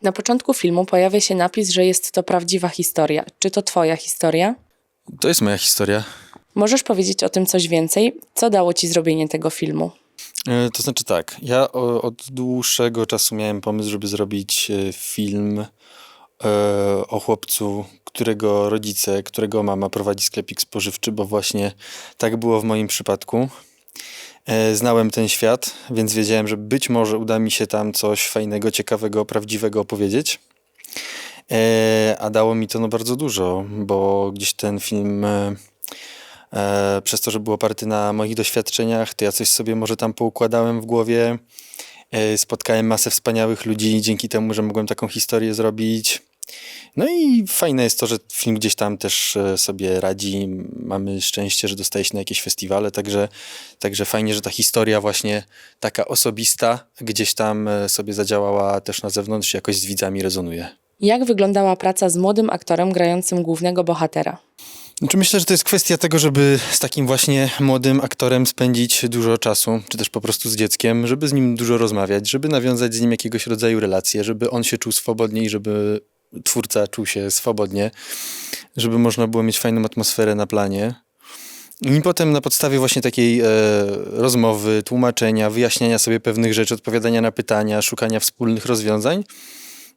Na początku filmu pojawia się napis, że jest to prawdziwa historia. Czy to twoja historia? To jest moja historia. Możesz powiedzieć o tym coś więcej? Co dało ci zrobienie tego filmu? To znaczy tak, ja od dłuższego czasu miałem pomysł, żeby zrobić film o chłopcu, którego rodzice, którego mama prowadzi sklepik spożywczy, bo właśnie tak było w moim przypadku. Znałem ten świat, więc wiedziałem, że być może uda mi się tam coś fajnego, ciekawego, prawdziwego opowiedzieć. A dało mi to bardzo dużo, bo gdzieś ten film, przez to, że był oparty na moich doświadczeniach, to ja coś sobie może tam poukładałem w głowie. Spotkałem masę wspaniałych ludzi dzięki temu, że mogłem taką historię zrobić. No i fajne jest to, że film gdzieś tam też sobie radzi. Mamy szczęście, że dostaje się na jakieś festiwale, także fajnie, że ta historia właśnie taka osobista gdzieś tam sobie zadziałała też na zewnątrz i jakoś z widzami rezonuje. Jak wyglądała praca z młodym aktorem grającym głównego bohatera? Znaczy myślę, że to jest kwestia tego, żeby z takim właśnie młodym aktorem spędzić dużo czasu, czy też po prostu z dzieckiem, żeby z nim dużo rozmawiać, żeby nawiązać z nim jakiegoś rodzaju relacje, żeby on się czuł swobodnie i żeby twórca czuł się swobodnie, żeby można było mieć fajną atmosferę na planie. I potem na podstawie właśnie takiej rozmowy, tłumaczenia, wyjaśniania sobie pewnych rzeczy, odpowiadania na pytania, szukania wspólnych rozwiązań,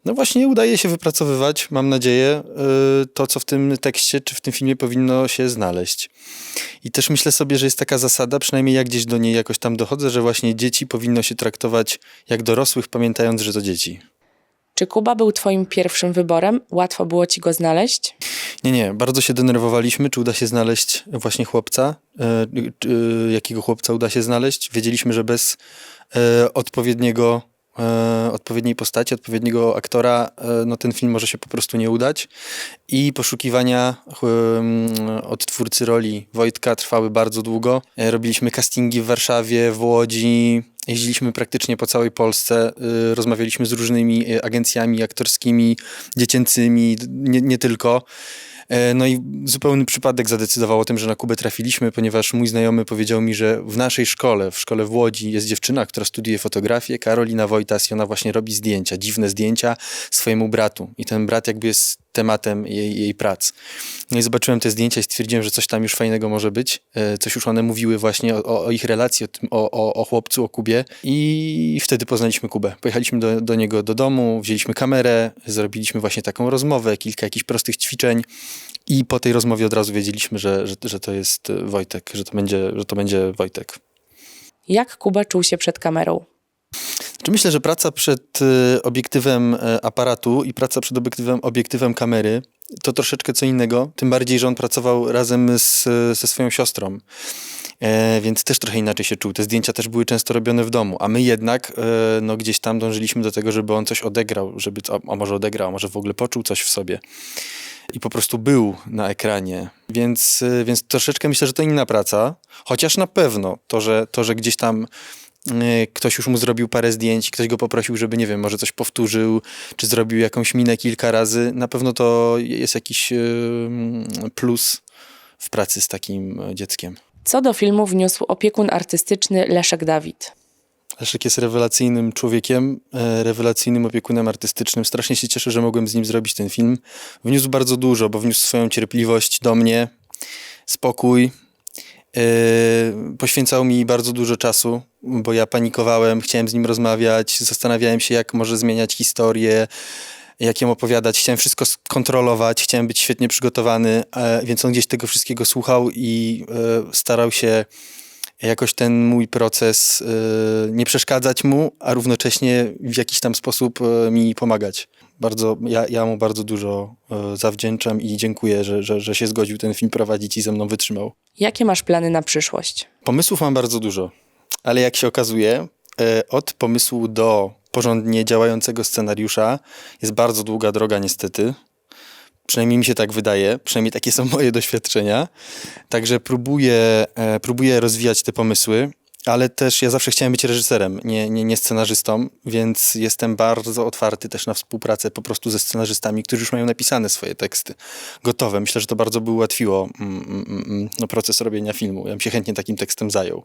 no właśnie udaje się wypracowywać, mam nadzieję, to, co w tym tekście czy w tym filmie powinno się znaleźć. I też myślę sobie, że jest taka zasada, przynajmniej ja gdzieś do niej jakoś tam dochodzę, że właśnie dzieci powinno się traktować jak dorosłych, pamiętając, że to dzieci. Czy Kuba był twoim pierwszym wyborem? Łatwo było ci go znaleźć? Nie, bardzo się denerwowaliśmy, czy uda się znaleźć właśnie chłopca, jakiego chłopca uda się znaleźć. Wiedzieliśmy, że bez odpowiedniej postaci, odpowiedniego aktora, no ten film może się po prostu nie udać. I poszukiwania od twórcy roli Wojtka trwały bardzo długo. Robiliśmy castingi w Warszawie, w Łodzi, jeździliśmy praktycznie po całej Polsce, rozmawialiśmy z różnymi agencjami aktorskimi, dziecięcymi, nie tylko. No i zupełny przypadek zadecydował o tym, że na Kubę trafiliśmy, ponieważ mój znajomy powiedział mi, że w naszej szkole, w szkole w Łodzi jest dziewczyna, która studiuje fotografię, Karolina Wojtas, i ona właśnie robi zdjęcia, dziwne zdjęcia swojemu bratu. I ten brat jakby jest tematem jej prac. No i zobaczyłem te zdjęcia i stwierdziłem, że coś tam już fajnego może być. Coś już one mówiły właśnie o ich relacji, o chłopcu, o Kubie. I wtedy poznaliśmy Kubę. Pojechaliśmy do niego do domu, wzięliśmy kamerę, zrobiliśmy właśnie taką rozmowę, kilka jakichś prostych ćwiczeń. I po tej rozmowie od razu wiedzieliśmy, że to jest Wojtek, że to będzie Wojtek. Jak Kuba czuł się przed kamerą? Myślę, że praca przed obiektywem aparatu i praca przed obiektywem kamery to troszeczkę co innego. Tym bardziej, że on pracował razem ze swoją siostrą. Więc też trochę inaczej się czuł. Te zdjęcia też były często robione w domu, a my jednak no, gdzieś tam dążyliśmy do tego, żeby on coś odegrał, a może odegrał, a może w ogóle poczuł coś w sobie. I po prostu był na ekranie. Więc troszeczkę myślę, że to inna praca. Chociaż na pewno to, że gdzieś tam ktoś już mu zrobił parę zdjęć, ktoś go poprosił, żeby, nie wiem, może coś powtórzył, czy zrobił jakąś minę kilka razy. Na pewno to jest jakiś plus w pracy z takim dzieckiem. Co do filmu wniósł opiekun artystyczny Leszek Dawid? Leszek jest rewelacyjnym człowiekiem, rewelacyjnym opiekunem artystycznym. Strasznie się cieszę, że mogłem z nim zrobić ten film. Wniósł bardzo dużo, bo wniósł swoją cierpliwość do mnie, spokój. Poświęcał mi bardzo dużo czasu, bo ja panikowałem, chciałem z nim rozmawiać, zastanawiałem się, jak może zmieniać historię, jak ją opowiadać. Chciałem wszystko skontrolować, chciałem być świetnie przygotowany, więc on gdzieś tego wszystkiego słuchał i starał się jakoś ten mój proces nie przeszkadzać mu, a równocześnie w jakiś tam sposób mi pomagać. Ja mu bardzo dużo zawdzięczam i dziękuję, że się zgodził ten film prowadzić i ze mną wytrzymał. Jakie masz plany na przyszłość? Pomysłów mam bardzo dużo, ale jak się okazuje, od pomysłu do porządnie działającego scenariusza jest bardzo długa droga niestety. Przynajmniej mi się tak wydaje, przynajmniej takie są moje doświadczenia. Także próbuję rozwijać te pomysły, ale też ja zawsze chciałem być reżyserem, nie scenarzystą, więc jestem bardzo otwarty też na współpracę po prostu ze scenarzystami, którzy już mają napisane swoje teksty gotowe. Myślę, że to bardzo by ułatwiło proces robienia filmu. Ja bym się chętnie takim tekstem zajął.